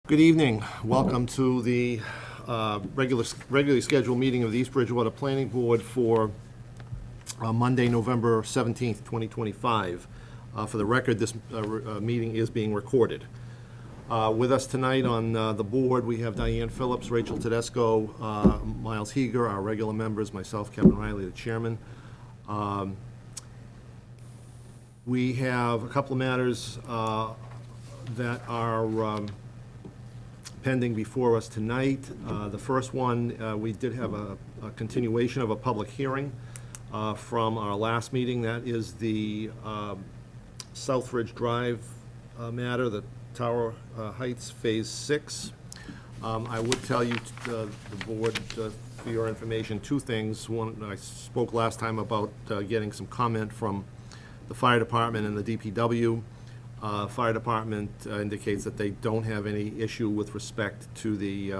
Good evening. Welcome to the regularly scheduled meeting of the East Bridgewater Planning Board for Monday, November 17th, 2025. For the record, this meeting is being recorded. With us tonight on the board, we have Diane Phillips, Rachel Tedesco, Miles Heeger, our regular members, myself, Kevin Riley, the chairman. We have a couple of matters that are pending before us tonight. The first one, we did have a continuation of a public hearing from our last meeting. That is the Southridge Drive matter, the Tower Heights Phase 6. I would tell you, the board, for your information, two things. One, I spoke last time about getting some comment from the fire department and the DPW. Fire department indicates that they don't have any issue with respect to the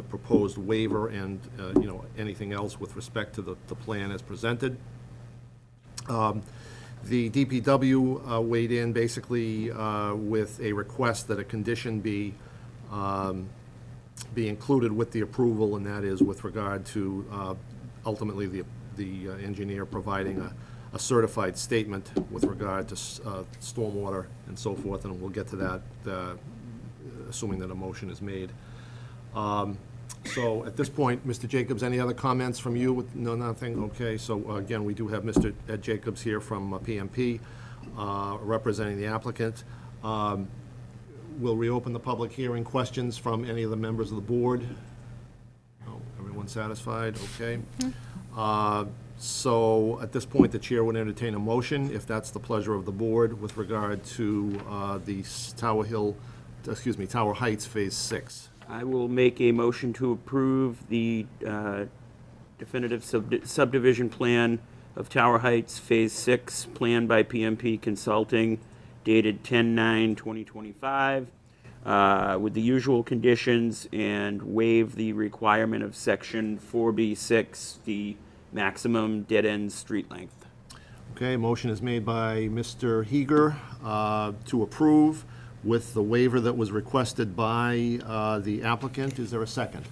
proposed waiver and anything else with respect to the plan as presented. The DPW weighed in basically with a request that a condition be included with the approval, and that is with regard to ultimately the engineer providing a certified statement with regard to stormwater and so forth, and we'll get to that assuming that a motion is made. So at this point, Mr. Jacobs, any other comments from you? No, nothing? Okay, so again, we do have Mr. Ed Jacobs here from PMP representing the applicant. We'll reopen the public hearing. Questions from any of the members of the board? No, everyone satisfied? Okay. So at this point, the chair would entertain a motion, if that's the pleasure of the board, with regard to the Tower Heights Phase 6. I will make a motion to approve the definitive subdivision plan of Tower Heights Phase 6, planned by PMP Consulting, dated 10/9/2025, with the usual conditions, and waive the requirement of Section 4B6, the maximum dead-end street length. Okay, motion is made by Mr. Heeger to approve with the waiver that was requested by the applicant. Is there a second?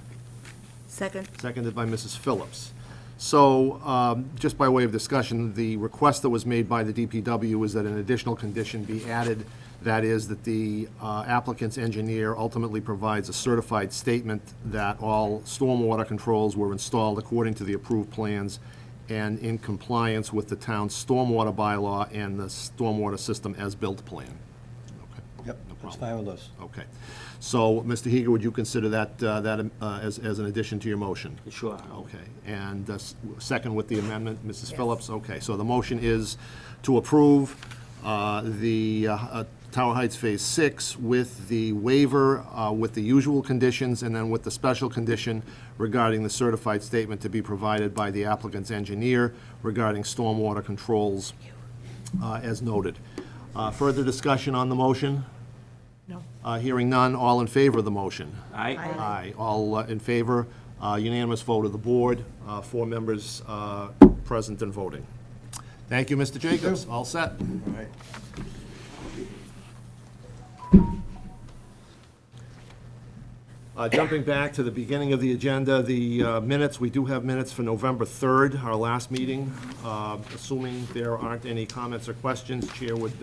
Second. Seconded by Mrs. Phillips. So just by way of discussion, the request that was made by the DPW is that an additional condition be added. That is that the applicant's engineer ultimately provides a certified statement that all stormwater controls were installed according to the approved plans and in compliance with the town's stormwater bylaw and the stormwater system as-built plan. Okay. Yep, that's fine with us. Okay. So, Mr. Heeger, would you consider that as an addition to your motion? Sure. Okay. And second with the amendment, Mrs. Phillips? Okay. So the motion is to approve the Tower Heights Phase 6 with the waiver, with the usual conditions, and then with the special condition regarding the certified statement to be provided by the applicant's engineer regarding stormwater controls as noted. Further discussion on the motion? No. Hearing none, all in favor of the motion? Aye. Aye. All in favor, unanimous vote of the board, 4 members present and voting. Thank you, Mr. Jacobs. All set. All right. Jumping back to the beginning of the agenda, the minutes, we do have minutes for November 3rd, our last meeting. Assuming there aren't any comments or questions, Chair would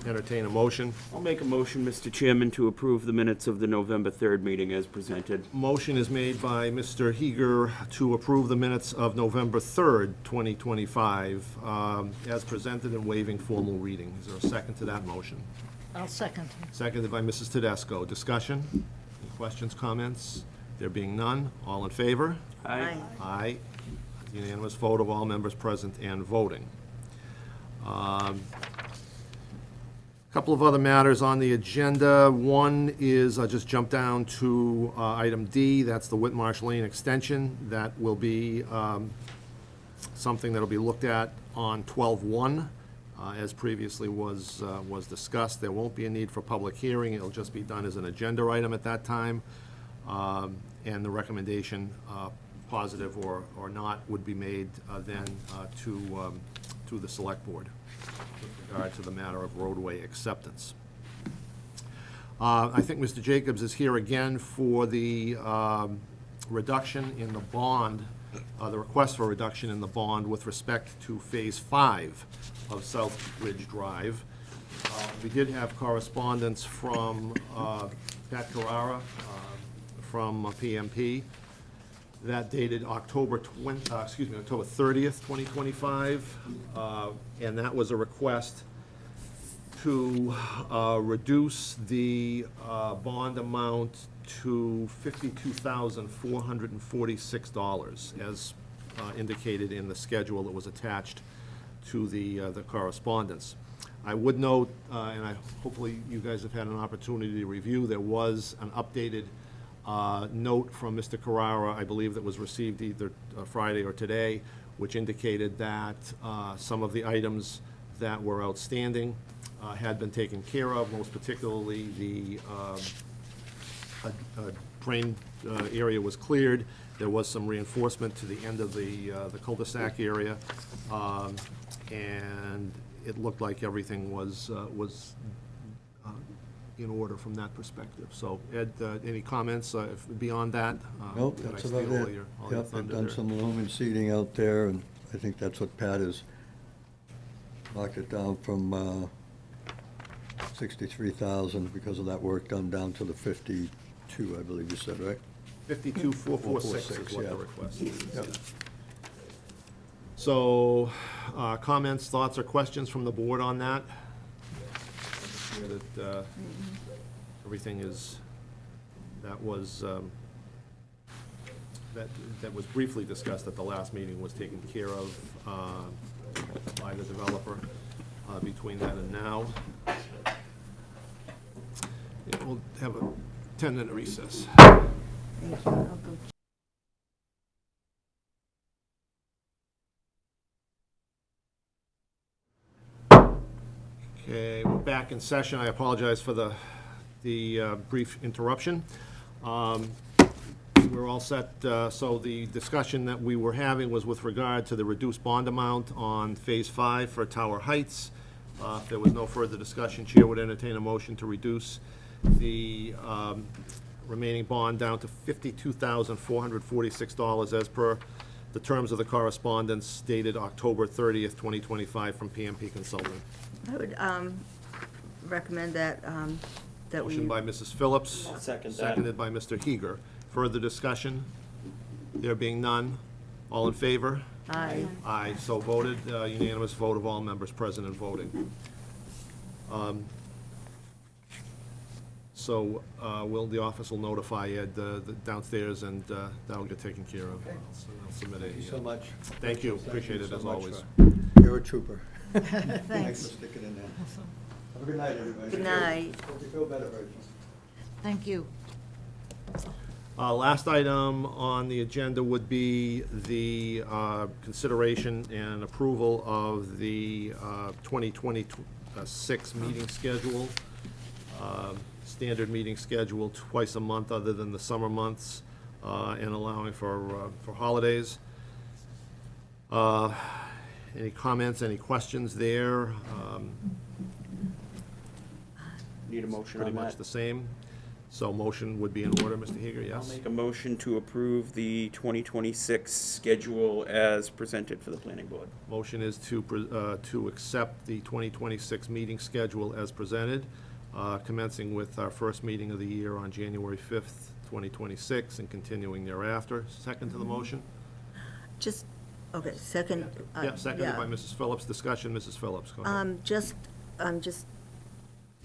entertain a motion. I'll make a motion, Mr. Chairman, to approve the minutes of the November 3rd meeting as presented. Motion is made by Mr. Heeger to approve the minutes of November 3rd, 2025, as presented and waiving formal reading. Is there a second to that motion? I'll second. Seconded by Mrs. Tedesco. Discussion? Any questions, comments? There being none, all in favor? Aye. Aye. Unanimous vote of all members present and voting. Couple of other matters on the agenda. One is, I'll just jump down to item D, that's the Whitmarsh Lane extension. That will be something that'll be looked at on 12/1. As previously was discussed. There won't be a need for public hearing. It'll just be done as an agenda item at that time. And the recommendation, positive or not, would be made then to the select board with regard to the matter of roadway acceptance. I think Mr. Jacobs is here again for the reduction in the bond, the request for a reduction in the bond with respect to Phase 5 of South Ridge Drive. We did have correspondence from Pat Carrara from PMP that dated October 30th, 2025, and that was a request to reduce the bond amount to $52,446, as indicated in the schedule that was attached to the correspondence. I would note, and hopefully you guys have had an opportunity to review, there was an updated note from Mr. Carrara, I believe, that was received either Friday or today, which indicated that some of the items that were outstanding had been taken care of, most particularly the drain area was cleared. There was some reinforcement to the end of the cul-de-sac area, and it looked like everything was in order from that perspective. So, Ed, any comments beyond that? Nope, Did I that's steal about all it. your Yep, I've thunder done there? some lumen seeding out there, and I think that's what Pat has knocked it down from 63,000 because of that work done down to the 52, I believe you said, right? 52,446 is what yeah. the request is. Yep. yeah. So, comments, thoughts, or questions from the board on that? Hear that everything is, that was briefly discussed at the last meeting was taken care of by the developer between then and now. Yeah, we'll have a 10-minute recess. Okay, we're back in session. I apologize for the brief interruption. We're all set, so the discussion that we were having was with regard to the reduced bond amount on Phase 5 for Tower Heights. If there was no further discussion, Chair would entertain a motion to reduce the remaining bond down to $52,446 as per the terms of the correspondence dated October 30th, 2025 from PMP Consulting. I would recommend that, that we... Motion by Mrs. Phillips. Second that. Seconded by Mr. Heeger. Further discussion? There being none, all in favor? Aye. Aye, so voted, unanimous vote of all members present and voting. So, the office will notify Ed the downstairs, and that'll get taken care of. Okay. I'll submit Thank you so much. Thank you, appreciate it so as much always. You're a trooper. Thanks Thanks. for sticking in there. Have a good night, everybody. Good night. Hope you feel better, Rachel. Thank you. Last item on the agenda would be the consideration and approval of the 2026 meeting schedule. Standard meeting schedule twice a month other than the summer months, and allowing for holidays. Any comments, any questions there? Need a motion Pretty on much that? the same. So motion would be in order, Mr. Heeger, I'll yes? make a motion to approve the 2026 schedule as presented for the planning board. Motion is to accept the 2026 meeting schedule as presented, commencing with our first meeting of the year on January 5th, 2026, and continuing thereafter. Second to the motion? Just, okay, second. Yeah, seconded by Mrs. Phillips. Discussion, Mrs. Phillips, go ahead. Just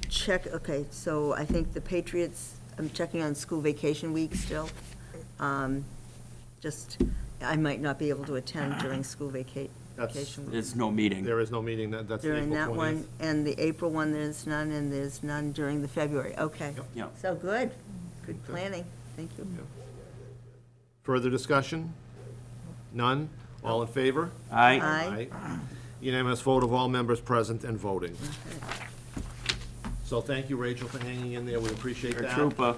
check, okay, so I think the Patriots, I'm checking on school vacation week still. Just, I might not be able to attend during school vacation week. There's no meeting. There is no meeting, that's the April 20th. During that one, and the April one, there's none, and there's none during the February, okay. Yep. Yeah. So, good Okay. planning, thank you. Further discussion? None? All in favor? Aye. Aye. Unanimous vote of all members present and voting. So thank you, Rachel, for hanging in there. We appreciate You're a that. trooper.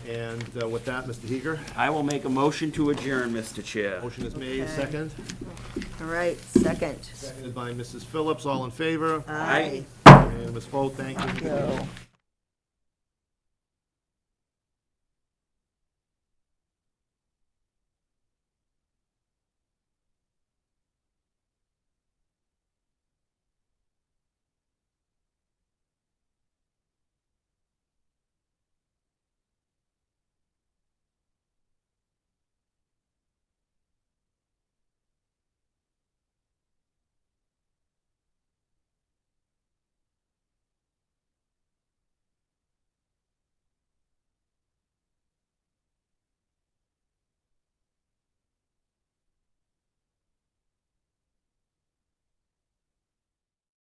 And with that, Mr. Heeger, I will make a motion to adjourn, Mr. Chair. motion is made, Okay. second. All right, second. Seconded by Mrs. Phillips. All in favor? Aye. Unanimous vote. Thank you. Go.